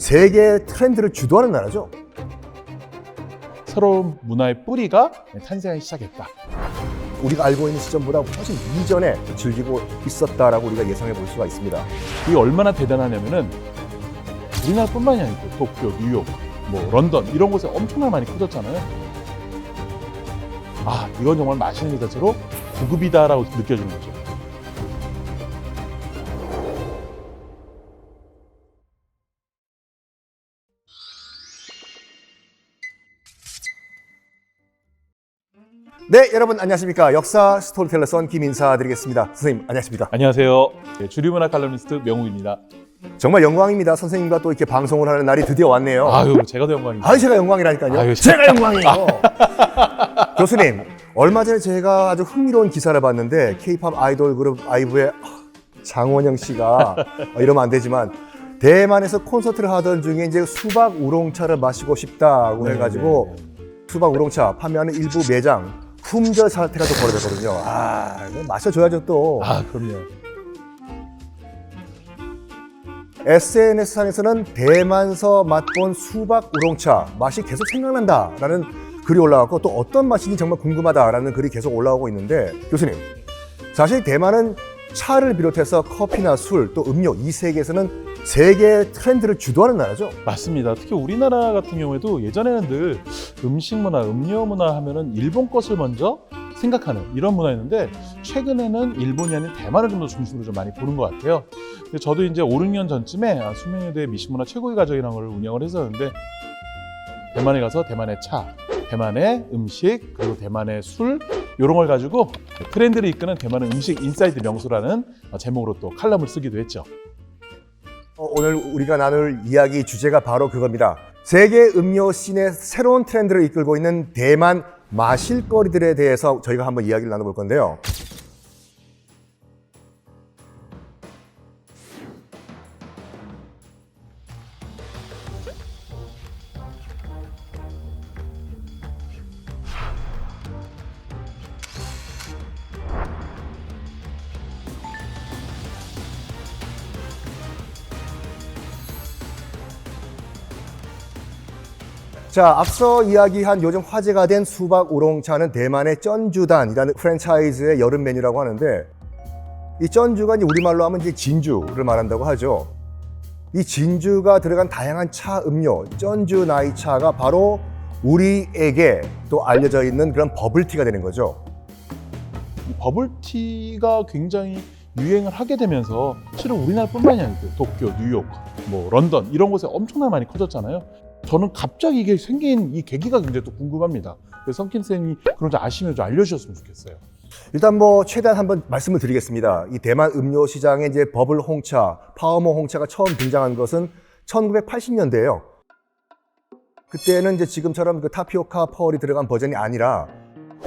세계 트렌드를 주도하는 나라죠. 새로운 문화의 뿌리가 탄생하기 시작했다. 우리가 알고 있는 시점보다 훨씬 이전에 즐기고 있었다라고 우리가 예상해 볼 수가 있습니다. 이게 얼마나 대단하냐면은 우리나라뿐만이 아니고 도쿄, 뉴욕, 뭐 런던 이런 곳에 엄청나게 많이 커졌잖아요. 아, 이건 정말 맛있는 것 자체로 고급이다라고 느껴지는 거죠. 네, 여러분 안녕하십니까. 역사 스토리텔러 썬김 인사드리겠습니다. 선생님 안녕하십니까. 안녕하세요. 네, 주류문화 칼럼니스트 명욱입니다. 정말 영광입니다. 선생님과 또 이렇게 방송을 하는 날이 드디어 왔네요. 아유, 제가 더 영광입니다. 아유, 제가 영광이라니까요. 아유, 제가 영광이에요. 교수님, 얼마 전에 제가 아주 흥미로운 기사를 봤는데 K-팝 아이돌 그룹 아이브의 장원영 씨가 이러면 안 되지만 대만에서 콘서트를 하던 중에 이제 수박 우롱차를 마시고 싶다고 해가지고 수박 우롱차 판매하는 일부 매장 품절 사태가 또 벌어졌거든요. 아, 이거 마셔줘야죠 또. 아, 그럼요. SNS상에서는 대만서 맛본 수박 우롱차 맛이 계속 생각난다라는 글이 올라왔고 또 어떤 맛인지 정말 궁금하다라는 글이 계속 올라오고 있는데 교수님, 사실 대만은 차를 비롯해서 커피나 술, 또 음료 이 세계에서는 세계 트렌드를 주도하는 나라죠. 맞습니다. 특히 우리나라 같은 경우에도 예전에는 늘 음식 문화, 음료 문화 하면은 일본 것을 먼저 생각하는 이런 문화였는데 최근에는 일본이 아닌 대만을 좀 더 중심으로 좀 많이 보는 것 같아요. 근데 저도 이제 5, 6년 전쯤에 수명여대 미식문화 최고의 가정이라는 걸 운영을 했었는데 대만에 가서 대만의 차, 대만의 음식, 그리고 대만의 술 이런 걸 가지고 트렌드를 이끄는 대만의 음식 인사이드 명소라는 제목으로 또 칼럼을 쓰기도 했죠. 오늘 우리가 나눌 이야기 주제가 바로 그겁니다. 세계 음료 씬의 새로운 트렌드를 이끌고 있는 대만 마실거리들에 대해서 저희가 한번 이야기를 나눠볼 건데요. 자, 앞서 이야기한 요즘 화제가 된 수박 우롱차는 대만의 쩐주단이라는 프랜차이즈의 여름 메뉴라고 하는데 이 쩐주가 이제 우리말로 하면 이제 진주를 말한다고 하죠. 이 진주가 들어간 다양한 차 음료, 쩐주 나이차가 바로 우리에게 또 알려져 있는 그런 버블티가 되는 거죠. 이 버블티가 굉장히 유행을 하게 되면서 실은 우리나라뿐만이 아니고 도쿄, 뉴욕, 뭐 런던 이런 곳에 엄청나게 많이 커졌잖아요. 저는 갑자기 이게 생긴 이 계기가 굉장히 또 궁금합니다. 그래서 썬킴 쌤이 그런 거 아시면 좀 알려주셨으면 좋겠어요. 일단 뭐 최대한 한번 말씀을 드리겠습니다. 이 대만 음료 시장에 이제 버블 홍차, 파워모 홍차가 처음 등장한 것은 1980년대예요. 그때는 이제 지금처럼 그 타피오카 펄이 들어간 버전이 아니라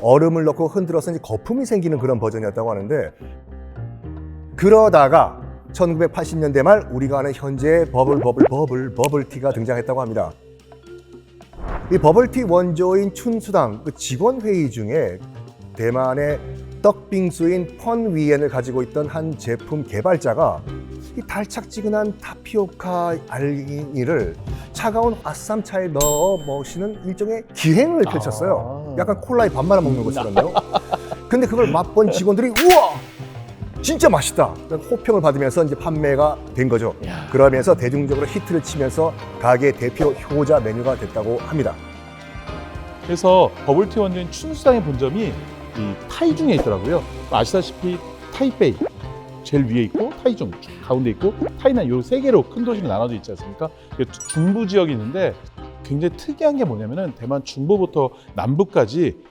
얼음을 넣고 흔들어서 이제 거품이 생기는 그런 버전이었다고 하는데 그러다가 1980년대 말 우리가 아는 현재의 버블티가 등장했다고 합니다. 이 버블티 원조인 춘수당 그 직원 회의 중에 대만의 떡빙수인 펀위엔을 가지고 있던 한 제품 개발자가 이 달짝지근한 타피오카 알갱이를 차가운 아쌈차에 넣어 마시는 일종의 기행을 펼쳤어요. 약간 콜라에 밥 말아 먹는 것처럼요. 근데 그걸 맛본 직원들이 우와! 진짜 맛있다! 호평을 받으면서 이제 판매가 된 거죠. 그러면서 대중적으로 히트를 치면서 가게 대표 효자 메뉴가 됐다고 합니다. 그래서 버블티 원조인 춘수당의 본점이 이 타이중에 있더라고요. 아시다시피 타이베이 제일 위에 있고 타이중 가운데 있고 타이난 이 세 개로 큰 도시로 나눠져 있지 않습니까? 중부 지역이 있는데 굉장히 특이한 게 뭐냐면은 대만 중부부터 남부까지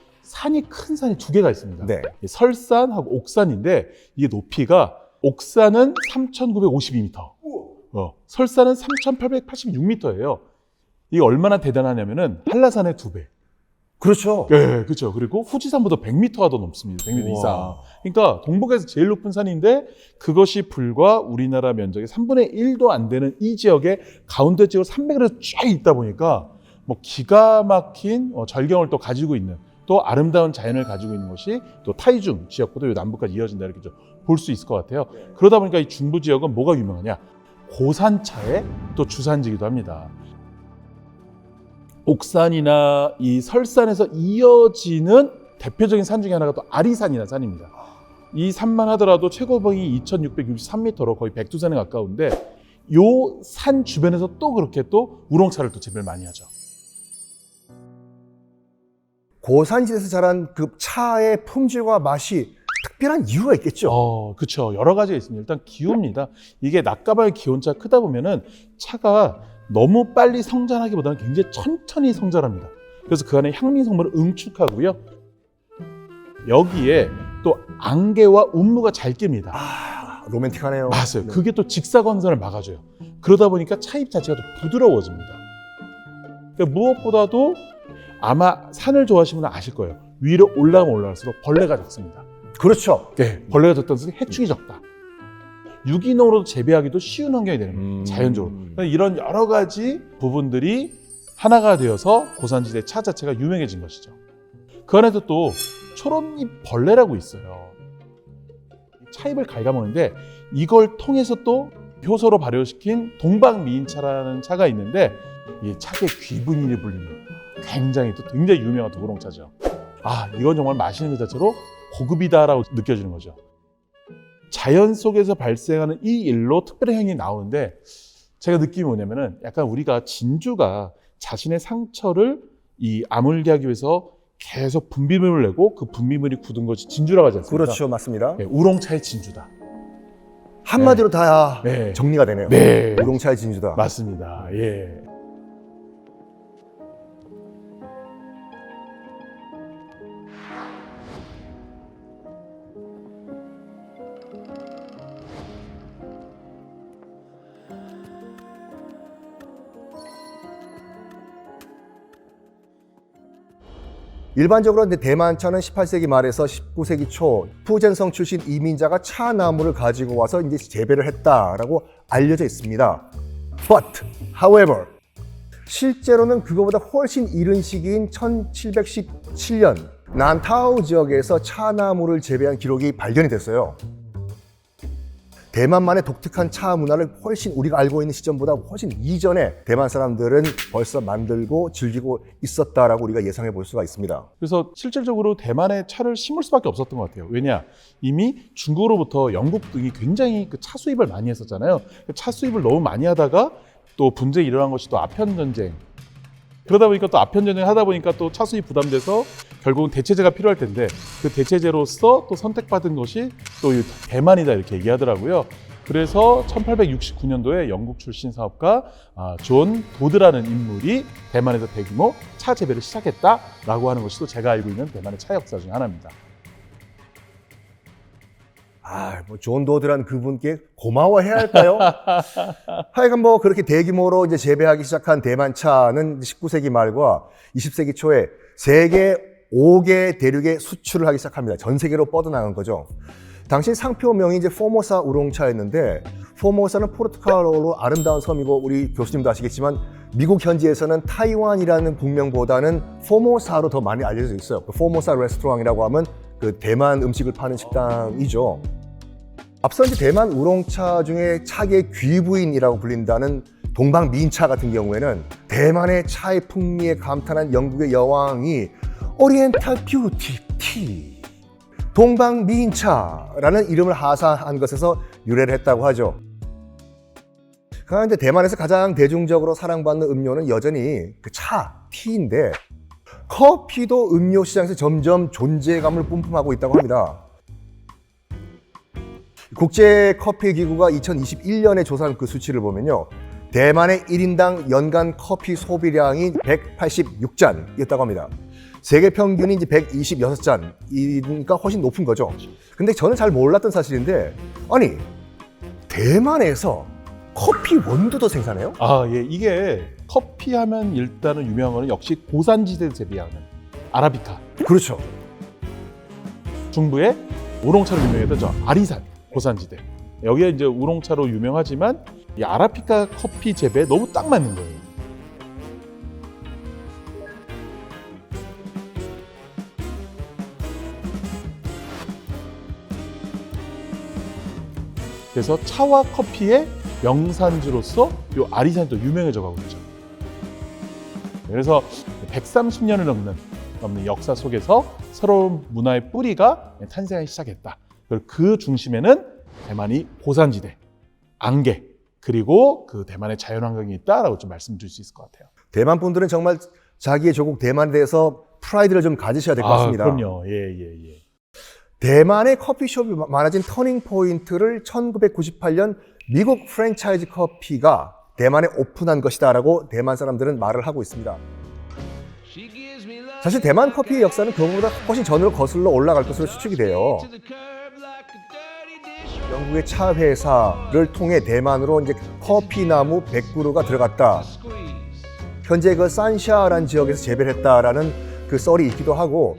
큰 산이 두 개가 있습니다. 네. 설산하고 옥산인데 이게 높이가 옥산은 3,952m, 설산은 3,886m예요. 이게 얼마나 대단하냐면은 한라산의 2배. 그렇죠. 네, 그렇죠. 그리고 후지산보다 100m가 더 높습니다. 100m 이상. 그러니까 동북아에서 제일 높은 산인데 그것이 불과 우리나라 면적의 3분의 1도 안 되는 이 지역의 가운데 지역으로 300m 쫙 있다 보니까 뭐 기가 막힌 절경을 또 가지고 있는 또 아름다운 자연을 가지고 있는 것이 또 타이중 지역보다 남부까지 이어진다 이렇게 볼 수 있을 것 같아요. 그러다 보니까 이 중부 지역은 뭐가 유명하냐? 고산차의 또 주산지기도 합니다. 옥산이나 이 설산에서 이어지는 대표적인 산 중에 하나가 또 아리산이라는 산입니다. 이 산만 하더라도 최고봉이 2663m로 거의 백두산에 가까운데 요 산 주변에서 또 그렇게 또 우롱차를 또 재배를 많이 하죠. 고산지대에서 자란 그 차의 품질과 맛이 특별한 이유가 있겠죠. 그렇죠. 여러 가지가 있습니다. 일단 기후입니다. 이게 낮가발 기온차 크다 보면은 차가 너무 빨리 성장하기보다는 굉장히 천천히 성장합니다. 그래서 그 안에 향미 성분을 응축하고요. 여기에 또 안개와 운무가 잘 낍니다. 로맨틱하네요. 맞아요. 네. 그게 또 직사광선을 막아줘요. 그러다 보니까 차잎 자체가 더 부드러워집니다. 그러니까 무엇보다도 아마 산을 좋아하시는 분은 아실 거예요. 위로 올라가면 올라갈수록 벌레가 적습니다. 그렇죠. 네, 벌레가 적다는 뜻은 해충이 적다. 유기농으로도 재배하기도 쉬운 환경이 되는 거예요. 자연적으로. 그러니까 이런 여러 가지 부분들이 하나가 되어서 고산지대 차 자체가 유명해진 것이죠. 그 안에도 또 초록잎 벌레라고 있어요. 차잎을 갉아먹는데 이걸 통해서 또 효소로 발효시킨 동방미인차라는 차가 있는데 이 차의 귀분이라 불리는 굉장히 유명한 우롱차죠. 이건 정말 마시는 것 자체로 고급이다라고 느껴지는 거죠. 자연 속에서 발생하는 이 일로 특별한 향이 나오는데 제가 느낌이 뭐냐면은 약간 우리가 진주가 자신의 상처를 이 아물게 하기 위해서 계속 분비물을 내고 그 분비물이 굳은 것이 진주라고 하지 않습니까? 그렇죠. 맞습니다. 네, 우롱차의 진주다. 한마디로 다 네. 정리가 되네요. 네. 우롱차의 진주다. 맞습니다. 예. 일반적으로 대만차는 18세기 말에서 19세기 초 푸젠성 출신 이민자가 차 나무를 가지고 와서 이제 재배를 했다라고 알려져 있습니다. But, however, 실제로는 그거보다 훨씬 이른 시기인 1717년 난타우 지역에서 차 나무를 재배한 기록이 발견이 됐어요. 대만만의 독특한 차 문화를 훨씬 우리가 알고 있는 시점보다 훨씬 이전에 대만 사람들은 벌써 만들고 즐기고 있었다라고 우리가 예상해 볼 수가 있습니다. 그래서 실질적으로 대만에 차를 심을 수밖에 없었던 것 같아요. 왜냐? 이미 중국으로부터 영국 등이 굉장히 그 차 수입을 많이 했었잖아요. 차 수입을 너무 많이 하다가 또 분쟁이 일어난 것이 또 아편 전쟁. 그러다 보니까 또 아편 전쟁 하다 보니까 또 차 수입 부담돼서 결국은 대체제가 필요할 텐데 그 대체제로서 또 선택받은 것이 또 대만이다 이렇게 얘기하더라고요. 그래서 1869년도에 영국 출신 사업가 존 도드라는 인물이 대만에서 대규모 차 재배를 시작했다라고 하는 것이 또 제가 알고 있는 대만의 차 역사 중 하나입니다. 존 도드란 그분께 고마워해야 할까요? 하여간 그렇게 대규모로 이제 재배하기 시작한 대만 차는 19세기 말과 20세기 초에 세계 5개 대륙에 수출을 하기 시작합니다. 전 세계로 뻗어나간 거죠. 당시 상표명이 이제 포모사 우롱차였는데, 포모사는 포르투갈어로 아름다운 섬이고, 우리 교수님도 아시겠지만 미국 현지에서는 타이완이라는 국명보다는 포모사로 더 많이 알려져 있어요. 포모사 레스토랑이라고 하면 그 대만 음식을 파는 식당이죠. 앞서 이제 대만 우롱차 중에 차계의 귀부인이라고 불린다는 동방미인차 같은 경우에는 대만의 차의 풍미에 감탄한 영국의 여왕이 오리엔탈 뷰티 티, 동방미인차라는 이름을 하사한 것에서 유래를 했다고 하죠. 그런데 대만에서 가장 대중적으로 사랑받는 음료는 여전히 그 차, 티인데 커피도 음료 시장에서 점점 존재감을 뿜뿜하고 있다고 합니다. 국제커피기구가 2021년에 조사한 그 수치를 보면요, 대만의 1인당 연간 커피 소비량이 186잔이었다고 합니다. 세계 평균이 이제 126잔이니까 훨씬 높은 거죠. 근데 저는 잘 몰랐던 사실인데, 아니, 대만에서 커피 원두도 생산해요? 예. 이게 커피 하면 일단은 유명한 거는 역시 고산지대에서 재배하는 아라비카. 그렇죠. 중부의 우롱차로 유명했던 저 아리산 고산지대. 여기에 이제 우롱차로 유명하지만 이 아라비카 커피 재배에 너무 딱 맞는 거예요. 그래서 차와 커피의 명산지로서 요 아리산이 또 유명해져 가고 있죠. 그래서 130년을 넘는 역사 속에서 새로운 문화의 뿌리가 탄생하기 시작했다. 그리고 그 중심에는 대만이 고산지대, 안개, 그리고 그 대만의 자연환경이 있다라고 좀 말씀드릴 수 있을 것 같아요. 대만 분들은 정말 자기의 조국 대만에 대해서 프라이드를 좀 가지셔야 될 것 같습니다. 그럼요. 예. 대만의 커피숍이 많아진 터닝 포인트를 1998년 미국 프랜차이즈 커피가 대만에 오픈한 것이다라고 대만 사람들은 말을 하고 있습니다. 사실 대만 커피의 역사는 그보다 훨씬 전으로 거슬러 올라갈 것으로 추측이 돼요. 영국의 차 회사를 통해 대만으로 이제 커피 나무 100그루가 들어갔다. 현재 그 산샤라는 지역에서 재배를 했다라는 그 썰이 있기도 하고,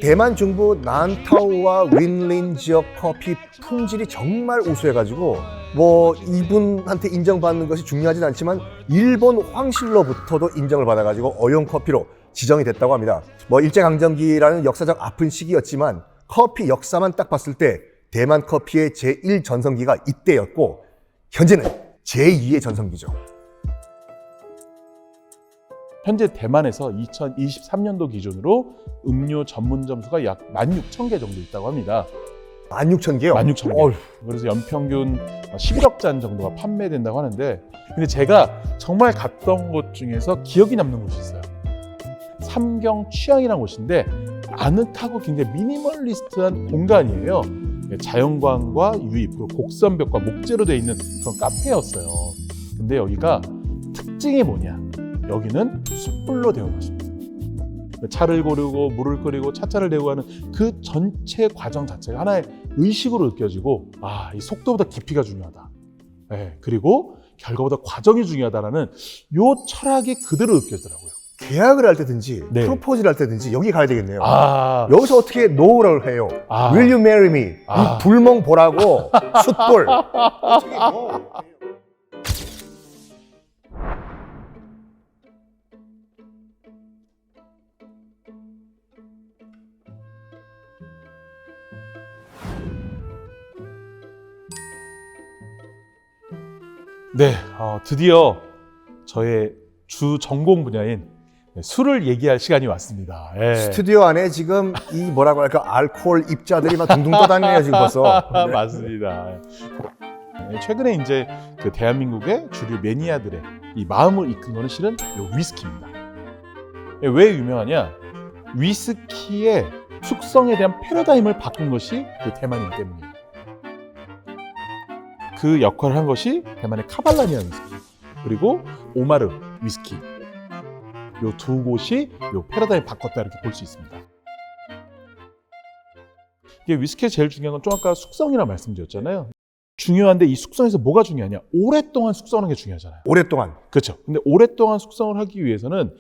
대만 중부 난타우와 윈린 지역 커피 품질이 정말 우수해가지고 뭐 이분한테 인정받는 것이 중요하진 않지만 일본 황실로부터도 인정을 받아가지고 어용 커피로 지정이 됐다고 합니다. 뭐 일제강점기라는 역사적 아픈 시기였지만 커피 역사만 딱 봤을 때 대만 커피의 제1전성기가 이때였고 현재는 제2의 전성기죠. 현재 대만에서 2023년도 기준으로 음료 전문점 수가 약 16,000개 정도 있다고 합니다. 16,000개요? 16,000개. 그래서 연평균 11억 잔 정도가 판매된다고 하는데, 근데 제가 정말 갔던 곳 중에서 기억이 남는 곳이 있어요. 삼경 취향이라는 곳인데 아늑하고 굉장히 미니멀리스트한 공간이에요. 자연광과 유입, 그리고 곡선벽과 목재로 되어 있는 그런 카페였어요. 근데 여기가 특징이 뭐냐? 여기는 숯불로 데운 것입니다. 차를 고르고 물을 끓이고 차차를 데우고 하는 그 전체 과정 자체가 하나의 의식으로 느껴지고, 이 속도보다 깊이가 중요하다. 그리고 결과보다 과정이 중요하다라는 요 철학이 그대로 느껴지더라고요. 계약을 할 때든지 네. 프로포즈를 할 때든지 여기 가야 되겠네요. 여기서 어떻게 노를 해요? 아. Will you marry me? 이 불멍 보라고 숯불. 네, 드디어 저의 주 전공 분야인 술을 얘기할 시간이 왔습니다. 스튜디오 안에 지금 이 뭐라고 할까 알코올 입자들이 막 둥둥 떠다니네요 지금 벌써. 네. 맞습니다. 최근에 이제 그 대한민국의 주류 매니아들의 이 마음을 이끈 거는 실은 요 위스키입니다. 왜 유명하냐? 위스키의 숙성에 대한 패러다임을 바꾼 것이 그 대만이기 때문이에요. 그 역할을 한 것이 대만의 카발란이라는 위스키, 그리고 오마르 위스키, 요 두 곳이 요 패러다임을 바꿨다 이렇게 볼 수 있습니다. 이게 위스키의 제일 중요한 건 좀 아까 숙성이라고 말씀드렸잖아요. 중요한데 이 숙성에서 뭐가 중요하냐? 오랫동안 숙성하는 게 중요하잖아요. 오랫동안. 그렇죠. 근데 오랫동안 숙성을 하기 위해서는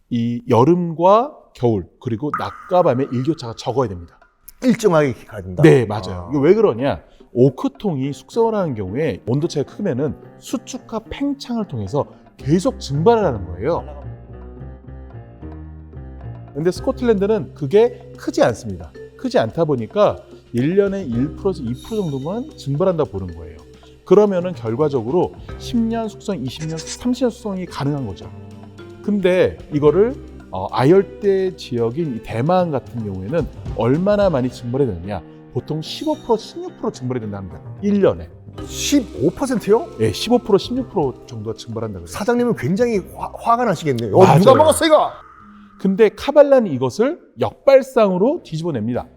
이 여름과 겨울 그리고 낮과 밤의 일교차가 적어야 됩니다. 일정하게 가야 된다. 네, 맞아요. 이거 왜 그러냐? 오크통이 숙성을 하는 경우에 온도 차이가 크면은 수축과 팽창을 통해서 계속 증발을 하는 거예요. 근데 스코틀랜드는 그게 크지 않습니다. 크지 않다 보니까 1년에 1%에서 2% 정도만 증발한다고 보는 거예요. 그러면은 결과적으로 10년 숙성, 20년, 30년 숙성이 가능한 거죠. 근데 이거를 아열대 지역인 이 대만 같은 경우에는 얼마나 많이 증발이 되느냐? 보통 15%, 16% 증발이 된답니다. 1년에. 15%요? 네, 15%, 16% 정도가 증발한다고 해요. 사장님은 굉장히 화가 나시겠네요. 맞아요. 누가 먹었어 이거? 근데 카발란이 이것을 역발상으로 뒤집어냅니다.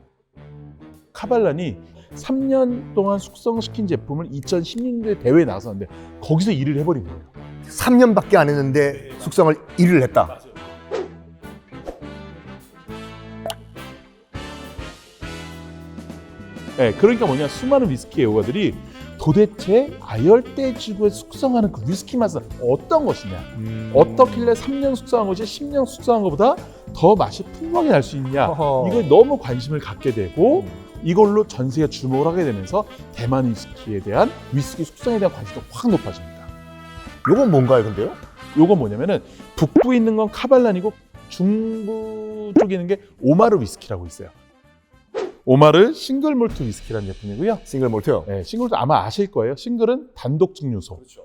카발란이 3년 동안 숙성시킨 제품을 2016년도에 대회에 나갔었는데 거기서 1위를 해버린 거예요. 3년밖에 안 했는데 숙성을 1위를 했다. 네, 그러니까 뭐냐, 수많은 위스키 애호가들이 도대체 아열대 지구에서 숙성하는 그 위스키 맛은 어떤 것이냐, 어떻길래 3년 숙성한 것이 10년 숙성한 것보다 더 맛이 풍부하게 날 수 있냐, 이거에 너무 관심을 갖게 되고 이걸로 전 세계가 주목을 하게 되면서 대만 위스키에 대한 위스키 숙성에 대한 관심도 확 높아집니다. 요건 뭔가요, 근데요? 요건 뭐냐면은 북부에 있는 건 카발란이고 중부 쪽에 있는 게 오마르 위스키라고 있어요. 오마르 싱글 몰트 위스키라는 제품이고요. 싱글 몰트요. 네, 싱글도 아마 아실 거예요. 싱글은 단독 증류소. 그렇죠.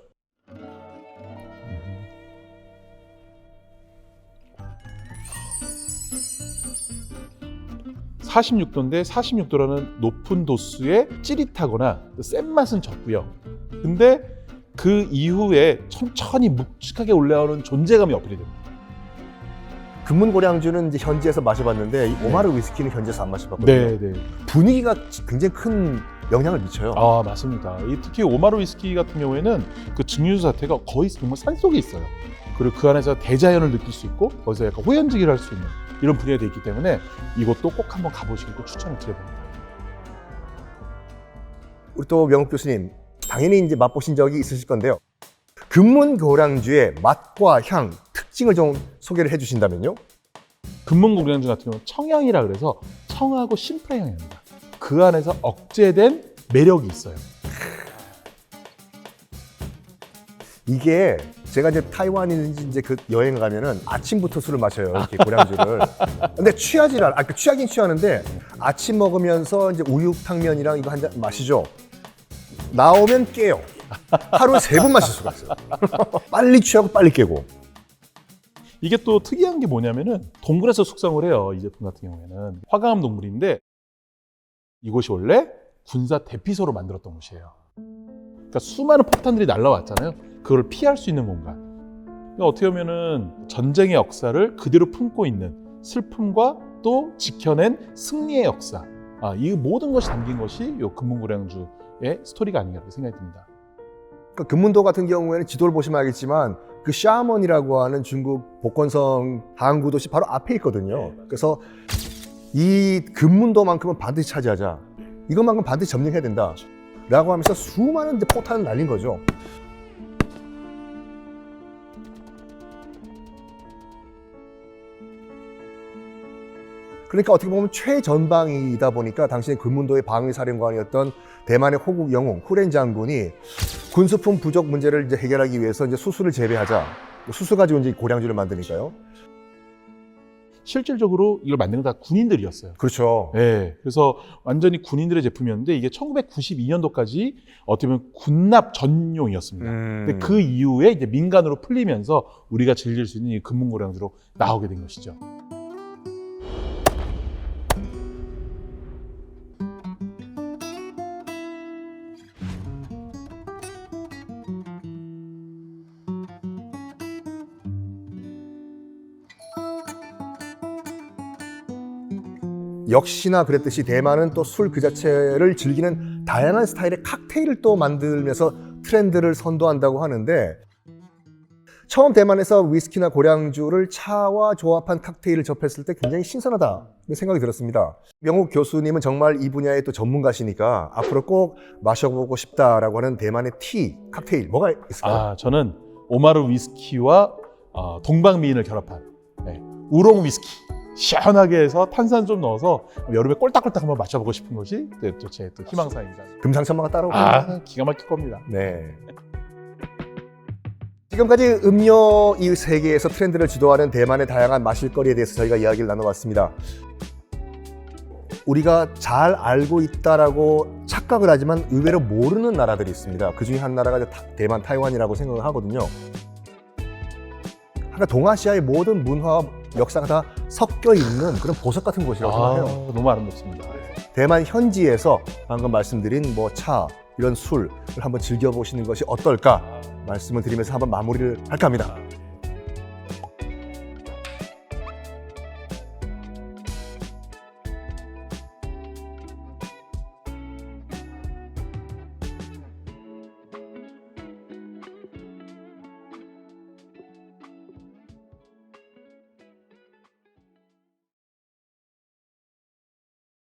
46도인데 46도라는 높은 도수의 찌릿하거나 센 맛은 적고요. 근데 그 이후에 천천히 묵직하게 올라오는 존재감이 어필이 됩니다. 금문고량주는 이제 현지에서 마셔봤는데 이 오마르 위스키는 현지에서 안 마셔봤거든요. 네, 네. 분위기가 굉장히 큰 영향을 미쳐요. 아, 맞습니다. 이 특히 오마르 위스키 같은 경우에는 그 증류소 자체가 거의 정말 산속에 있어요. 그리고 그 안에서 대자연을 느낄 수 있고 거기서 약간 호연지기를 할 수 있는 이런 분위기가 돼 있기 때문에 이것도 꼭 한번 가보시길 꼭 추천을 드려봅니다. 우리 또 명욱 교수님 당연히 이제 맛보신 적이 있으실 건데요. 금문고량주의 맛과 향, 특징을 좀 소개를 해주신다면요? 금문고량주 같은 경우는 청향이라 그래서 청하고 심플한 향입니다. 그 안에서 억제된 매력이 있어요. 이게 제가 이제 타이완인지 이제 그 여행 가면은 아침부터 술을 마셔요. 이렇게 고량주를. 근데 취하지 않아. 취하긴 취하는데 아침 먹으면서 이제 우육탕면이랑 이거 한 잔 마시죠. 나오면 깨요. 하루에 3번 마실 수가 있어요. 빨리 취하고 빨리 깨고. 이게 또 특이한 게 뭐냐면은 동굴에서 숙성을 해요. 이 제품 같은 경우에는 화강암 동굴인데 이곳이 원래 군사 대피소로 만들었던 곳이에요. 그러니까 수많은 폭탄들이 날라왔잖아요. 그걸 피할 수 있는 공간. 그러니까 어떻게 보면은 전쟁의 역사를 그대로 품고 있는 슬픔과 또 지켜낸 승리의 역사. 이 모든 것이 담긴 것이 이 금문고량주의 스토리가 아닌가 그렇게 생각이 듭니다. 그러니까 금문도 같은 경우에는 지도를 보시면 알겠지만 그 샤먼이라고 하는 중국 복건성 항구 도시 바로 앞에 있거든요. 그래서 이 금문도만큼은 반드시 차지하자. 이것만큼 반드시 점령해야 된다. 라고 하면서 수많은 이제 포탄을 날린 거죠. 그러니까 어떻게 보면 최전방이다 보니까 당시에 금문도의 방위사령관이었던 대만의 호국 영웅 후렌 장군이 군수품 부족 문제를 이제 해결하기 위해서 이제 수수를 재배하자. 수수 가지고 이제 고량주를 만드니까요. 실질적으로 이걸 만든 건 다 군인들이었어요. 그렇죠. 네, 그래서 완전히 군인들의 제품이었는데 이게 1992년도까지 어떻게 보면 군납 전용이었습니다. 근데 그 이후에 이제 민간으로 풀리면서 우리가 즐길 수 있는 이 금문고량주로 나오게 된 것이죠. 역시나 그랬듯이 대만은 또 술 그 자체를 즐기는 다양한 스타일의 칵테일을 또 만들면서 트렌드를 선도한다고 하는데 처음 대만에서 위스키나 고량주를 차와 조합한 칵테일을 접했을 때 굉장히 신선하다 생각이 들었습니다. 명욱 교수님은 정말 이 분야의 또 전문가시니까 앞으로 꼭 마셔보고 싶다라고 하는 대만의 티, 칵테일 뭐가 있을까요? 저는 오마르 위스키와 동방미인을 결합한 우롱 위스키 시원하게 해서 탄산 좀 넣어서 여름에 꼴딱꼴딱 한번 마셔보고 싶은 것이 제 또 희망사항입니다. 금상첨화가 따라오고 기가 막힐 겁니다. 네. 지금까지 음료 이 세계에서 트렌드를 주도하는 대만의 다양한 마실거리에 대해서 저희가 이야기를 나눠봤습니다. 우리가 잘 알고 있다라고 착각을 하지만 의외로 모르는 나라들이 있습니다. 그 중에 한 나라가 대만, 타이완이라고 생각을 하거든요. 그러니까 동아시아의 모든 문화와 역사가 다 섞여 있는 그런 보석 같은 곳이라고 생각해요. 너무 아름답습니다. 대만 현지에서 방금 말씀드린 뭐 차, 이런 술을 한번 즐겨보시는 것이 어떨까 말씀을 드리면서 한번 마무리를 할까 합니다.